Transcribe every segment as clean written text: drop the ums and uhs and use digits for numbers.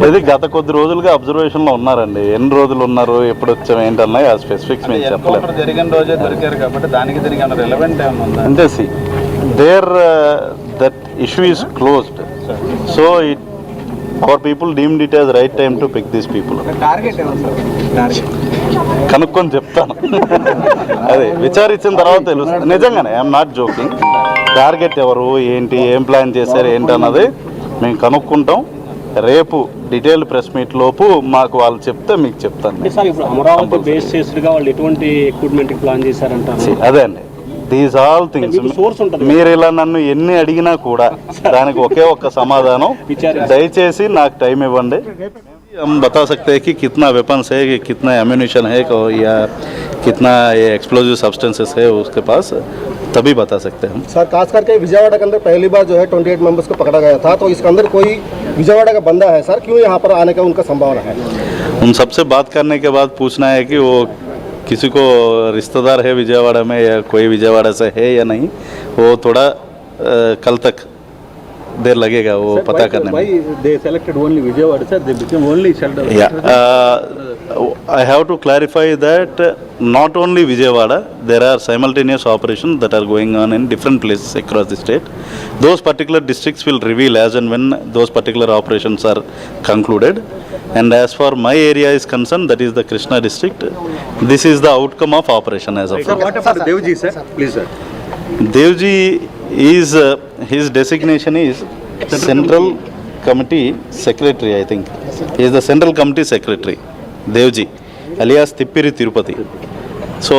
ఇది గత కొద్ది రోజులుగా అబ్జర్వేషన్లో ఉన్నారండి. ఎన్ని రోజులు ఉన్నారు, ఎప్పుడు వచ్చాం, ఏంటన్నాయి ఆ స్పెసిఫిక్స్ మేము చెప్పలేదు. జరిగిన రోజే దొరికారు కాబట్టి దానికి దీనికి రిలవెంట్ ఏమన్నా ఉందా అంటే there that issue is closed. So our people deemed it as right time to pick these people. కనుక్కొని చెప్తాను. అదే విచారించిన తర్వాత తెలుస్తుంది. నిజంగానే ఐఎమ్ నాట్ జోకింగ్. టార్గెట్ ఎవరు, ఏంటి, ఏం ప్లాన్ చేశారు, ఏంటన్నది మేము కనుక్కుంటాం. రేపు డీటెయిల్ ప్రెస్ మీట్ లోపు మాకు వాళ్ళు చెప్తే మీకు చెప్తాను. సార్ ఇప్పుడు అమరావతి బేస్ చేసుడుగా వాళ్ళు ఎటువంటి ఎక్విప్మెంట్ ప్లాన్ చేశారంటారు? అదే అండి, దీస్ ఆల్ థింగ్స్. మీరు ఇలా నన్ను ఎన్ని అడిగినా కూడా దానికి ఒకే ఒక్క సమాధానం, దయచేసి నాకు టైం ఇవ్వండి. हम बता सकते हैं कि कितना वेपन्स है, कितना एम्यूनिशन है या कितना ये एक्सप्लोजिव सब्सटेंसेस है उसके पास, तभी बता सकते हैं हम. सर खास करके विजयवाड़ा के अंदर पहली बार जो है 28 मेंबर्स को पकड़ा गया था, तो इसके अंदर कोई विजयवाड़ा का बंदा है सर, क्यों यहाँ पर आने का उनका संभावना है? उन सबसे बात करने के बाद पूछना है कि वो किसी को रिश्तेदार है विजयवाड़ा में या कोई विजयवाड़ा से है या नहीं, वो थोड़ा कल तक देर लगेगा वो पता करने में. they selected only Vijayawada sir, they became only shelter. I have to clarify that not only Vijayawada, there are simultaneous operations that are going on in different places across the state. Those particular districts will reveal as and when those particular operations are concluded. And as for my area is concerned, that is the Krishna district. This is the outcome of operation as of now. Sir, what about Devji sir? Please sir. Devji is his designation is Central Committee Secretary, I think. He is the Central Committee Secretary, Devji, alias Tippiri Tirupati. So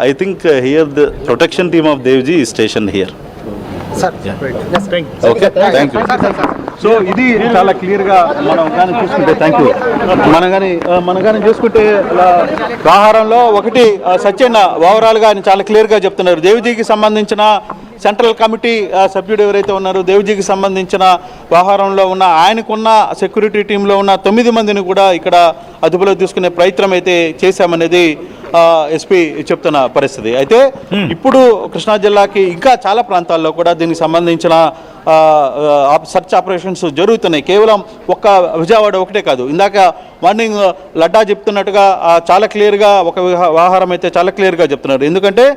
I think here the protection team of Devji is stationed here. Sir, Okay, thank you. So ఇది చాలా క్లియర్గా మనం కానీ చూసుకుంటే మనం కానీ చూసుకుంటే వ్యవహారంలో ఒకటి సత్యన్న ఓవరాల్గా ఆయన చాలా క్లియర్గా చెప్తున్నారు. దేవ్జీకి సంబంధించిన సెంట్రల్ కమిటీ సభ్యుడు ఎవరైతే ఉన్నారో, దేవ్జీకి సంబంధించిన వ్యవహారంలో ఉన్న ఆయనకున్న సెక్యూరిటీ టీంలో ఉన్న 9 మందిని కూడా ఇక్కడ అదుపులో తీసుకునే ప్రయత్నం అయితే చేశామనేది ఎస్పీ చెప్తున్న పరిస్థితి. అయితే ఇప్పుడు కృష్ణా జిల్లాకి ఇంకా చాలా ప్రాంతాల్లో కూడా దీనికి సంబంధించిన సర్చ్ ఆపరేషన్స్ జరుగుతున్నాయి. కేవలం ఒక్క విజయవాడ ఒకటే కాదు. ఇందాక మార్నింగ్ లడ్డా చెప్తున్నట్టుగా చాలా క్లియర్గా ఒక వ్యవహారం అయితే చాలా క్లియర్గా చెప్తున్నారు. ఎందుకంటే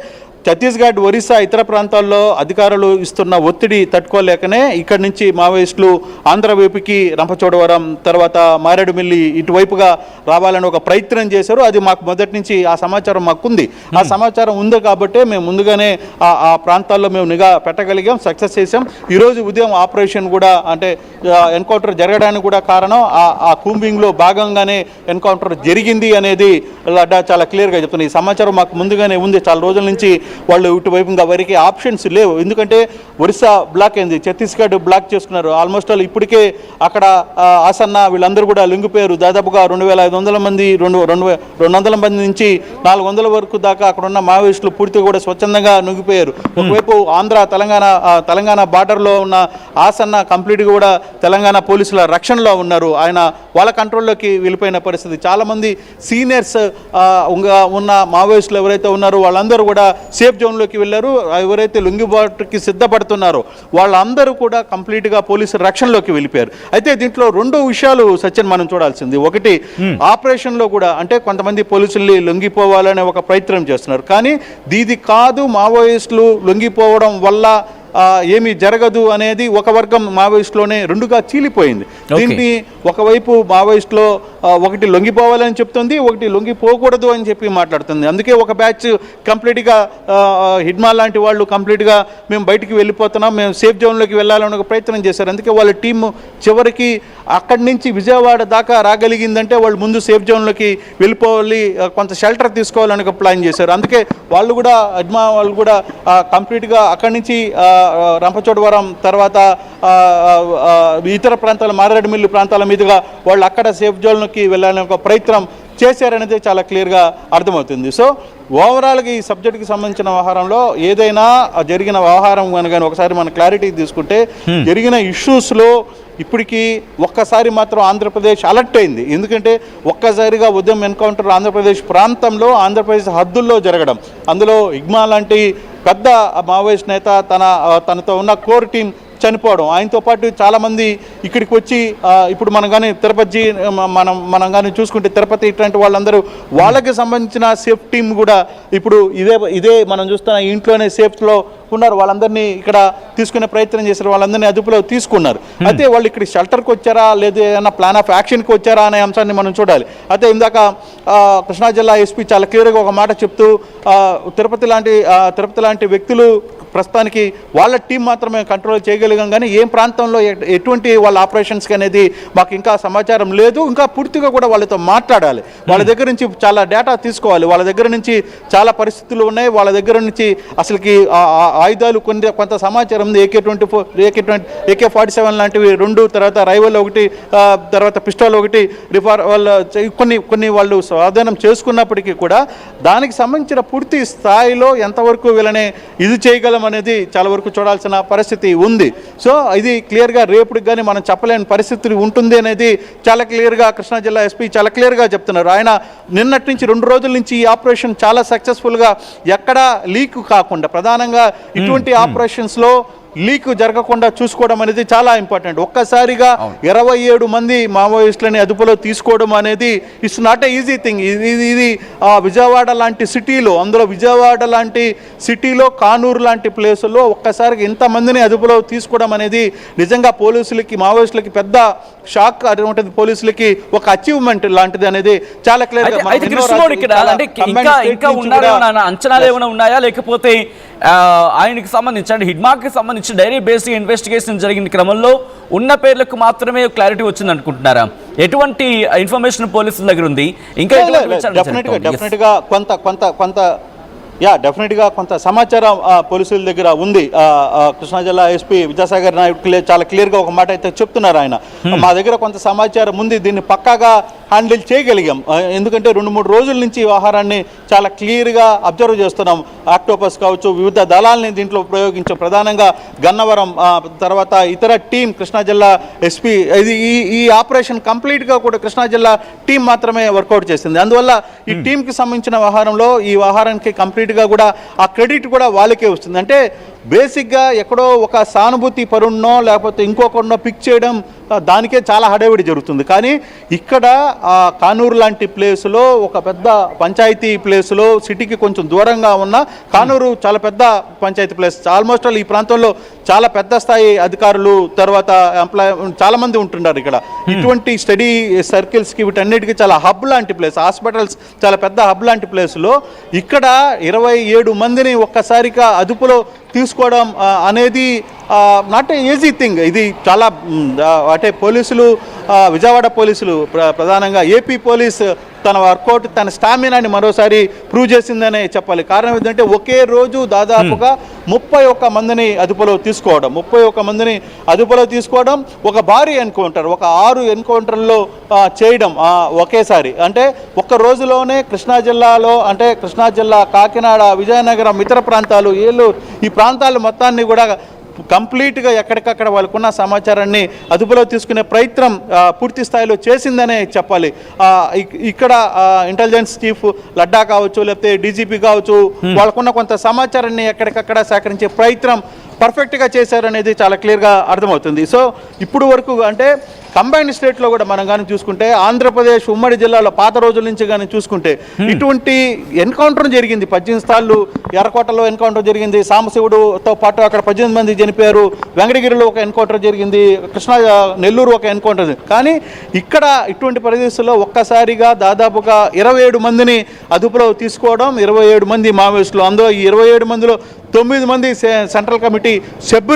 ఛత్తీస్గఢ్, ఒరిస్సా, ఇతర ప్రాంతాల్లో అధికారులు ఇస్తున్న ఒత్తిడి తట్టుకోలేకనే ఇక్కడి నుంచి మావోయిస్టులు ఆంధ్ర వైపుకి రంపచోడవరం తర్వాత మారేడుమిల్లి ఇటువైపుగా రావాలని ఒక ప్రయత్నం చేశారు. అది మాకు మొదటి నుంచి ఆ సమాచారం మాకుంది. ఆ సమాచారం ఉంది కాబట్టే మేము ముందుగానే ఆ ప్రాంతాల్లో మేము నిఘా పెట్టగలిగాం, సక్సెస్ చేసాం. ఈరోజు ఉదయం ఆపరేషన్ కూడా అంటే ఎన్కౌంటర్ జరగడానికి కూడా కారణం ఆ కూంబింగ్లో భాగంగానే ఎన్కౌంటర్ జరిగింది అనేది లడ్డా చాలా క్లియర్గా చెప్తుంది. ఈ సమాచారం మాకు ముందుగానే ఉంది. చాలా రోజుల నుంచి వాళ్ళు ఇటువైపు ఇంకా వారికి ఆప్షన్స్ లేవు. ఎందుకంటే ఒరిస్సా బ్లాక్ అయింది, ఛత్తీస్గఢ్ బ్లాక్ చేసుకున్నారు. ఆల్మోస్ట్ ఆల్ ఇప్పటికే అక్కడ ఆసన్న వీళ్ళందరూ కూడా లొంగిపోయారు. దాదాపుగా 2500 మంది 200 మంది నుంచి 400 వరకు దాకా అక్కడ ఉన్న మావోయిస్టులు పూర్తిగా కూడా స్వచ్ఛందంగా లొంగిపోయారు. ఒకవైపు ఆంధ్ర తెలంగాణ బార్డర్లో ఉన్న ఆసన్న కంప్లీట్గా కూడా తెలంగాణ పోలీసుల రక్షణలో ఉన్నారు. ఆయన వాళ్ళ కంట్రోల్లోకి వెళ్ళిపోయిన పరిస్థితి. చాలామంది సీనియర్స్ ఉన్న మావోయిస్టులు ఎవరైతే ఉన్నారో వాళ్ళందరూ కూడా సేఫ్ జోన్లోకి వెళ్ళారు. ఎవరైతే లొంగిబాటుకి సిద్ధపడుతున్నారో వాళ్ళందరూ కూడా కంప్లీట్గా పోలీసు రక్షణలోకి వెళ్ళిపోయారు. అయితే దీంట్లో 2 విషయాలు సత్యం మనం చూడాల్సింది. ఒకటి, ఆపరేషన్లో కూడా అంటే కొంతమంది పోలీసుల్ని లొంగిపోవాలనే ఒక ప్రయత్నం చేస్తున్నారు. కానీ దీది కాదు, మావోయిస్టులు లొంగిపోవడం వల్ల ఏమీ జరగదు అనేది ఒక వర్గం మావోయిస్టులోనే 2గా చీలిపోయింది. దీన్ని ఒకవైపు మావోయిస్టులో ఒకటి లొంగిపోవాలని చెప్తుంది, ఒకటి లొంగిపోకూడదు అని చెప్పి మాట్లాడుతుంది. అందుకే ఒక బ్యాచ్ కంప్లీట్గా హిడ్మా లాంటి వాళ్ళు కంప్లీట్గా మేము బయటికి వెళ్ళిపోతున్నాం, మేము సేఫ్ జోన్లోకి వెళ్ళాలని ఒక ప్రయత్నం చేశారు. అందుకే వాళ్ళ టీము చివరికి అక్కడి నుంచి విజయవాడ దాకా రాగలిగిందంటే వాళ్ళు ముందు సేఫ్ జోన్లోకి వెళ్ళిపోవాలి, కొంత షెల్టర్ తీసుకోవాలని ఒక ప్లాన్ చేశారు. అందుకే వాళ్ళు కూడా హిడ్మా వాళ్ళు కూడా కంప్లీట్గా అక్కడి నుంచి రంపచోడవరం తర్వాత ఇతర ప్రాంతాల మారేడుమిల్లి ప్రాంతాల మీదుగా వాళ్ళు అక్కడ సేఫ్ జోన్లోకి వెళ్ళాలని ఒక ప్రయత్నం చేశారనేది చాలా క్లియర్గా అర్థమవుతుంది. సో ఓవరాల్గా ఈ సబ్జెక్టుకి సంబంధించిన వ్యవహారంలో ఏదైనా జరిగిన వ్యవహారం కనుక ఒకసారి మనం క్లారిటీ తీసుకుంటే జరిగిన ఇష్యూస్లో ఇప్పటికీ ఒక్కసారి మాత్రం ఆంధ్రప్రదేశ్ అలర్ట్ అయింది. ఎందుకంటే ఒక్కసారిగా ఉదయం ఎన్కౌంటర్ ఆంధ్రప్రదేశ్ ప్రాంతంలో ఆంధ్రప్రదేశ్ హద్దుల్లో జరగడం, అందులో ఇగ్మా లాంటి పెద్ద మావోయిస్ట్ నేత తనతో ఉన్న కోర్ టీం చనిపోవడం, ఆయనతో పాటు చాలామంది ఇక్కడికి వచ్చి ఇప్పుడు మనం కానీ తిరుపతి మనం కానీ చూసుకుంటే తిరుపతి ఇట్లాంటి వాళ్ళందరూ వాళ్ళకి సంబంధించిన సేఫ్ టీమ్ కూడా ఇప్పుడు ఇదే మనం చూస్తున్న ఇంట్లోనే సేఫ్లో ఉన్నారు. వాళ్ళందరినీ ఇక్కడ తీసుకునే ప్రయత్నం చేశారు, వాళ్ళందరినీ అదుపులో తీసుకున్నారు. అయితే వాళ్ళు ఇక్కడ షెల్టర్కి వచ్చారా లేదా ఏమైనా ప్లాన్ ఆఫ్ యాక్షన్కి వచ్చారా అనే అంశాన్ని మనం చూడాలి. అయితే ఇందాక కృష్ణా జిల్లా ఎస్పీ చాలా క్లియర్గా ఒక మాట చెప్తూ తిరుపతి లాంటి వ్యక్తులు ప్రస్తుతానికి వాళ్ళ టీం మాత్రమే కంట్రోల్ చేయగలిగాం, కానీ ఏం ప్రాంతంలో ఎటువంటి వాళ్ళ ఆపరేషన్స్కి అనేది మాకు ఇంకా సమాచారం లేదు. ఇంకా పూర్తిగా కూడా వాళ్ళతో మాట్లాడాలి, వాళ్ళ దగ్గర నుంచి చాలా డేటా తీసుకోవాలి, వాళ్ళ దగ్గర నుంచి చాలా పరిస్థితులు ఉన్నాయి, వాళ్ళ దగ్గర నుంచి అసలుకి ఆయుధాలు కొంత సమాచారం ఉంది. AK-47 లాంటివి 2, తర్వాత రైవల్ 1, తర్వాత పిస్టల్ 1, కొన్ని వాళ్ళు స్వాధీనం చేసుకున్నప్పటికీ కూడా దానికి సంబంధించిన పూర్తి స్థాయిలో ఎంతవరకు వీళ్ళని ఇది చేయగలం అనేది చాలా వరకు చూడాల్సిన పరిస్థితి ఉంది. సో ఇది క్లియర్గా రేపుడికి కానీ మనం చెప్పలేని పరిస్థితి ఉంటుంది అనేది చాలా క్లియర్గా కృష్ణా జిల్లా ఎస్పీ చాలా క్లియర్గా చెప్తున్నారు. ఆయన నిన్నటి నుంచి 2 రోజుల నుంచి ఈ ఆపరేషన్ చాలా సక్సెస్ఫుల్గా ఎక్కడా లీక్ కాకుండా, ప్రధానంగా ఇటువంటి ఆపరేషన్స్లో లీక్ జరగకుండా చూసుకోవడం అనేది చాలా ఇంపార్టెంట్. ఒక్కసారిగా 27 మంది మావోయిస్టులని అదుపులో తీసుకోవడం అనేది it's not a easy thing. ఇది విజయవాడ లాంటి సిటీలో, అందులో విజయవాడ లాంటి సిటీలో, కానూరు లాంటి ప్లేసుల్లో ఒక్కసారిగా ఇంతమందిని అదుపులో తీసుకోవడం అనేది నిజంగా పోలీసులకి, మావోయిస్టులకి పెద్ద షాక్ ఉంటుంది. పోలీసులకి ఒక అచీవ్మెంట్ లాంటిది అనేది చాలా క్లియర్గా అంచనాలు ఏమైనా ఉన్నాయా, లేకపోతే ఆయనకి సంబంధించి అంటే హిడ్మాకి సంబంధించి డైరీ బేస్డ్ ఇన్వెస్టిగేషన్ జరిగిన క్రమంలో ఉన్న పేర్లకు మాత్రమే క్లారిటీ వచ్చింది అనుకుంటున్నారా? ఎటువంటి ఇన్ఫర్మేషన్ పోలీసుల దగ్గర ఉంది? ఇంకా డెఫినెట్గా కొంత సమాచారం పోలీసుల దగ్గర ఉంది. కృష్ణా జిల్లా ఎస్పీ విద్యాసాగర్ నాయుడు చాలా క్లియర్గా ఒక మాట అయితే చెప్తున్నారు. ఆయన మా దగ్గర కొంత సమాచారం ఉంది, దీన్ని పక్కాగా హ్యాండిల్ చేయగలిగాం. ఎందుకంటే 2-3 రోజుల నుంచి ఈ వ్యవహారాన్ని చాలా క్లియర్గా అబ్జర్వ్ చేస్తున్నాం. ఆక్టోపస్ కావచ్చు, వివిధ దళాలని దీంట్లో ప్రయోగించాం. ప్రధానంగా గన్నవరం, తర్వాత ఇతర టీం కృష్ణా జిల్లా ఎస్పీ, ఈ ఆపరేషన్ కంప్లీట్గా కూడా కృష్ణా జిల్లా టీం మాత్రమే వర్కౌట్ చేసింది. అందువల్ల ఈ టీంకి సంబంధించిన వ్యవహారంలో ఈ వ్యవహారానికి కంప్లీట్గా కూడా ఆ క్రెడిట్ కూడా వాళ్ళకే వస్తుంది. అంటే బేసిక్గా ఎక్కడో ఒక సానుభూతి పరున్నో లేకపోతే ఇంకొకరినో పిక్ చేయడం, దానికే చాలా హడావిడి జరుగుతుంది. కానీ ఇక్కడ కానూరు లాంటి ప్లేసులో, ఒక పెద్ద పంచాయతీ ప్లేసులో, సిటీకి కొంచెం దూరంగా ఉన్న కానూరు చాలా పెద్ద పంచాయతీ ప్లేస్. ఆల్మోస్ట్ ఈ ప్రాంతంలో చాలా పెద్ద స్థాయి అధికారులు, తర్వాత చాలామంది ఉంటున్నారు ఇక్కడ. ఇటువంటి స్టడీ సర్కిల్స్కి వీటన్నిటికీ చాలా హబ్ లాంటి ప్లేస్, హాస్పిటల్స్ చాలా పెద్ద హబ్ లాంటి ప్లేస్లో ఇక్కడ 27 మందిని ఒక్కసారిగా అదుపులో తీసుకోవడం అనేది నాట్ ఏ ఈజీ థింగ్. ఇది చాలా అంటే పోలీసులు, విజయవాడ పోలీసులు, ప్రధానంగా ఏపీ పోలీస్ తన వర్కౌట్, తన స్టామినాని మరోసారి ప్రూవ్ చేసిందనే చెప్పాలి. కారణం ఏంటంటే ఒకే రోజు దాదాపుగా 31 మందిని అదుపులో తీసుకోవడం, ఒక భారీ ఎన్కౌంటర్, ఒక 6 ఎన్కౌంటర్లో చేయడం ఒకేసారి. అంటే ఒక్క రోజులోనే కృష్ణా జిల్లాలో, అంటే కృష్ణా జిల్లా, కాకినాడ, విజయనగరం, ఇతర ప్రాంతాలు, ఏలూరు, ఈ ప్రాంతాలు మొత్తాన్ని కూడా కంప్లీట్గా ఎక్కడికక్కడ వాళ్ళకున్న సమాచారాన్ని అదుపులో తీసుకునే ప్రయత్నం పూర్తి స్థాయిలో చేసిందనే చెప్పాలి. ఇక్కడ ఇంటెలిజెన్స్ చీఫ్ లడ్డా కావచ్చు, లేకపోతే డీజీపీ కావచ్చు, వాళ్ళకున్న కొంత సమాచారాన్ని ఎక్కడికక్కడ సేకరించే ప్రయత్నం పర్ఫెక్ట్గా చేశారనేది చాలా క్లియర్గా అర్థమవుతుంది. సో ఇప్పుడు వరకు అంటే కంబైన్డ్ స్టేట్లో కూడా మనం కానీ చూసుకుంటే, ఆంధ్రప్రదేశ్ ఉమ్మడి జిల్లాలో పాత రోజుల నుంచి కానీ చూసుకుంటే ఇటువంటి ఎన్కౌంటర్ జరిగింది. 18 సార్లు ఎర్రకోటలో ఎన్కౌంటర్ జరిగింది, సాంబశివుడుతో పాటు అక్కడ 18 మంది చనిపోయారు, వెంకటగిరిలో ఒక ఎన్కౌంటర్ జరిగింది, నెల్లూరు ఒక ఎన్కౌంటర్. కానీ ఇక్కడ ఇటువంటి పరిస్థితుల్లో ఒక్కసారిగా దాదాపుగా 27 మందిని అదుపులో తీసుకోవడం, 27 మంది మావోయిస్టులు, అందులో ఈ 27 మందిలో 9 మంది సెంట్రల్ కమిటీ సభ్యులు